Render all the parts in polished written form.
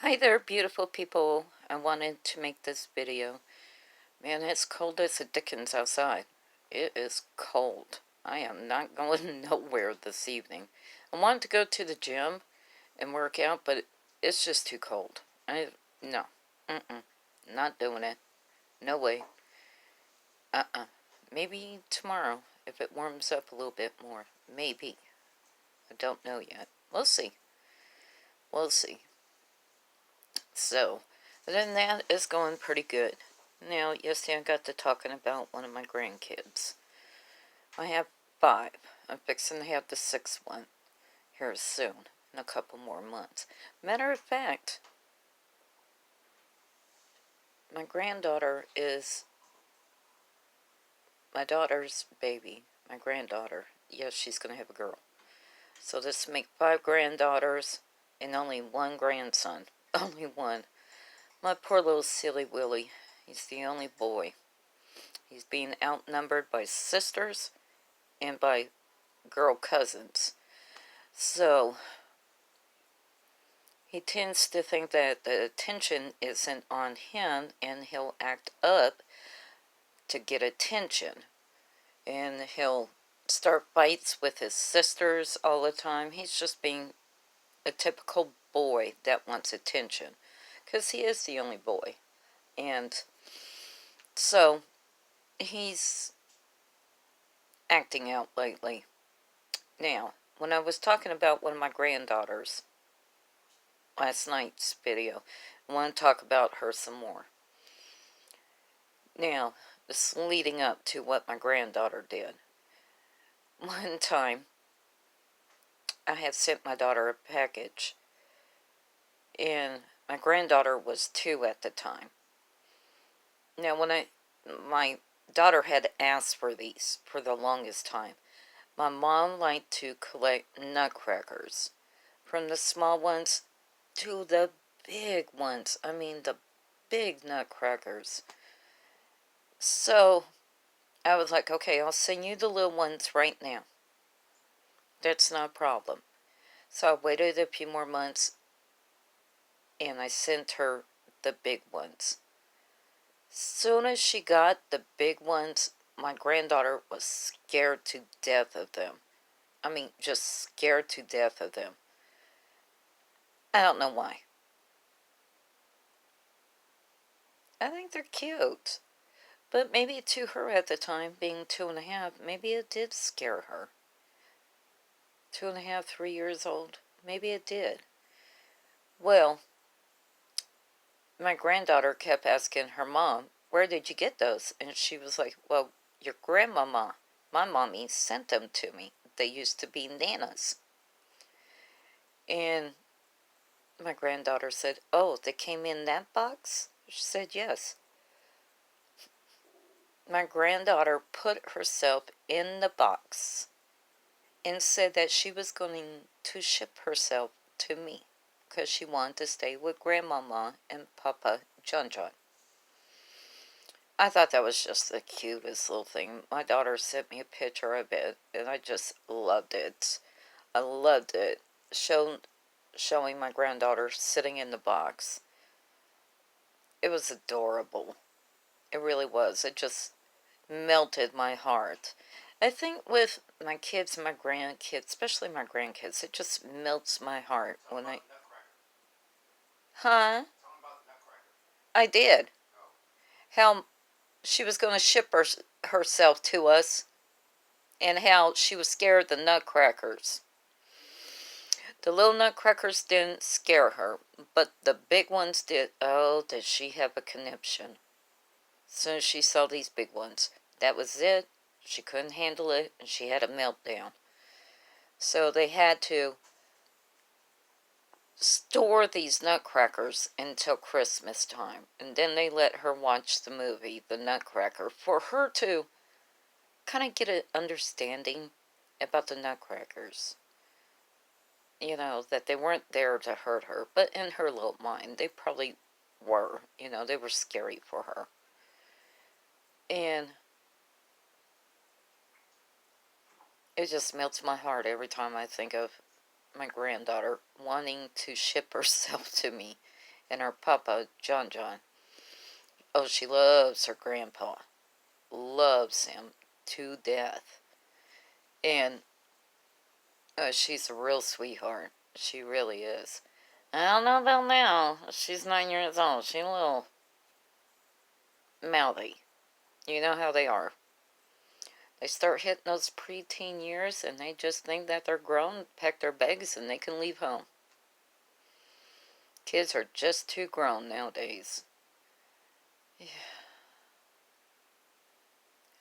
Hi there, beautiful people. I wanted to make this video. Man, it's cold as the dickens outside. It is cold. I am not going nowhere this evening. I wanted to go to the gym and work out, but it's just too cold. No. Not doing it. No way. Maybe tomorrow, if it warms up a little bit more. Maybe. I don't know yet. We'll see. We'll see. So, other than that, it's going pretty good. Now, yesterday I got to talking about one of my grandkids. I have 5. I'm fixing to have the 6th one here soon, in a couple more months. Matter of fact, my granddaughter is my daughter's baby. My granddaughter. Yes, she's going to have a girl. So this make 5 granddaughters and only 1 grandson. Only 1. My poor little silly Willie. He's the only boy. He's being outnumbered by sisters and by girl cousins. So he tends to think that the attention isn't on him, and he'll act up to get attention. And he'll start fights with his sisters all the time. He's just being a typical boy that wants attention, because he is the only boy. And so he's acting out lately. Now, when I was talking about one of my granddaughters last night's video, I want to talk about her some more. Now, this is leading up to what my granddaughter did. One time, I had sent my daughter a package, and my granddaughter was 2 at the time. Now, my daughter had asked for these for the longest time. My mom liked to collect nutcrackers, from the small ones to the big ones. I mean, the big nutcrackers. So, I was like, okay, I'll send you the little ones right now. That's not a problem. So I waited a few more months, and I sent her the big ones. Soon as she got the big ones, my granddaughter was scared to death of them. I mean, just scared to death of them. I don't know why. I think they're cute. But maybe to her at the time, being 2.5, maybe it did scare her. 2.5, 3 years old. Maybe it did. Well, my granddaughter kept asking her mom, where did you get those? And she was like, well, your grandmama, my mommy, sent them to me. They used to be Nana's. And my granddaughter said, oh, they came in that box? She said, yes. My granddaughter put herself in the box and said that she was going to ship herself to me because she wanted to stay with Grandmama and Papa John John. I thought that was just the cutest little thing. My daughter sent me a picture of it, and I just loved it. I loved it. Showing my granddaughter sitting in the box. It was adorable. It really was. It just melted my heart. I think with my kids and my grandkids, especially my grandkids, it just melts my heart when I... Huh? I did. How she was going to ship herself to us, and how she was scared of the nutcrackers. The little nutcrackers didn't scare her, but the big ones did. Oh, did she have a conniption. As soon as she saw these big ones, that was it. She couldn't handle it, and she had a meltdown. So they had to store these nutcrackers until Christmas time. And then they let her watch the movie, The Nutcracker, for her to kind of get an understanding about the nutcrackers. You know, that they weren't there to hurt her, but in her little mind, they probably were. You know, they were scary for her. And it just melts my heart every time I think of my granddaughter wanting to ship herself to me and her papa, John John. Oh, she loves her grandpa. Loves him to death. And she's a real sweetheart. She really is. I don't know about now. She's 9 years old. She's a little mouthy. You know how they are. They start hitting those preteen years and they just think that they're grown, pack their bags, and they can leave home. Kids are just too grown nowadays. Yeah.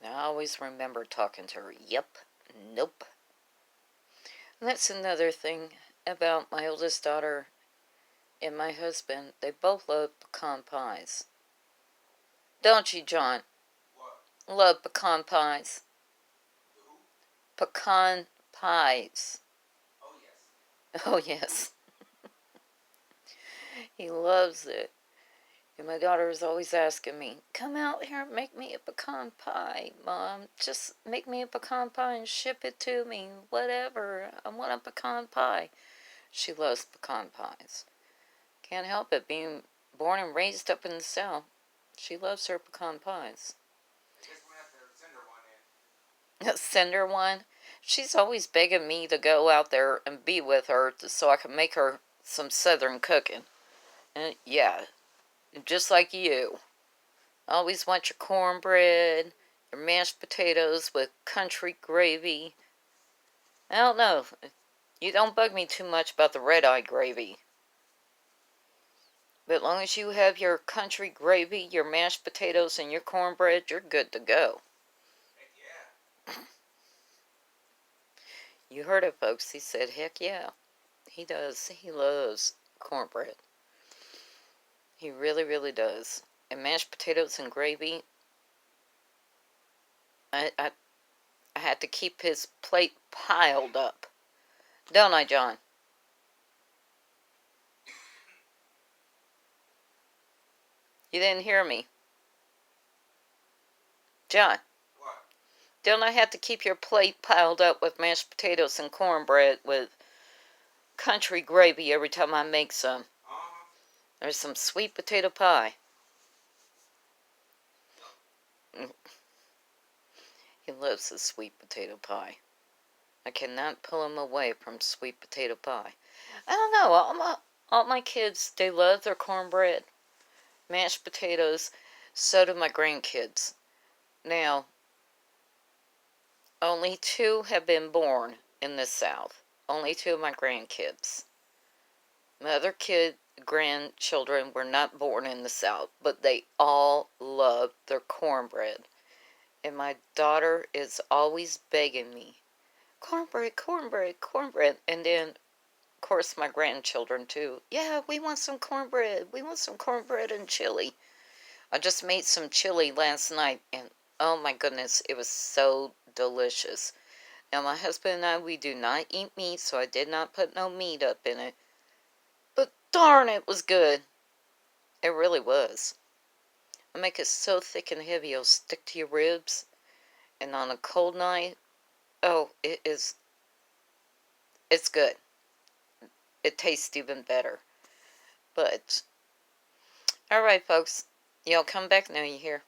And I always remember talking to her. Yep. Nope. And that's another thing about my oldest daughter and my husband. They both love pecan pies. Don't you, John? What? Love pecan pies. Who? Pecan pies. Oh, yes. Oh, yes. He loves it. And my daughter is always asking me, come out here and make me a pecan pie, Mom. Just make me a pecan pie and ship it to me. Whatever. I want a pecan pie. She loves pecan pies. Can't help it. Being born and raised up in the South, she loves her pecan pies. I guess we'll have to send her one in. Send her one? She's always begging me to go out there and be with her so I can make her some Southern cooking. And yeah. Just like you. Always want your cornbread, your mashed potatoes with country gravy. I don't know. You don't bug me too much about the red-eye gravy. But as long as you have your country gravy, your mashed potatoes, and your cornbread, you're good to go. Heck yeah. You heard it, folks. He said, heck yeah. He does. He loves cornbread. He really, really does. And mashed potatoes and gravy, I had to keep his plate piled up. Don't I, John? You didn't hear me. John. What? Don't I have to keep your plate piled up with mashed potatoes and cornbread with country gravy every time I make some? There's some sweet potato pie. He loves the sweet potato pie. I cannot pull him away from sweet potato pie. I don't know. All my kids, they love their cornbread, mashed potatoes. So do my grandkids. Now, only 2 have been born in the South. Only 2 of my grandkids. My other grandchildren were not born in the South, but they all love their cornbread. And my daughter is always begging me, cornbread, cornbread, cornbread. And then, of course, my grandchildren too. Yeah, we want some cornbread. We want some cornbread and chili. I just made some chili last night, and oh my goodness, it was so delicious. Now, my husband and I, we do not eat meat, so I did not put no meat up in it. But darn, it was good. It really was. I make it so thick and heavy it'll stick to your ribs. And on a cold night, oh, it's good. It tastes even better. But, alright folks, y'all come back now, you hear?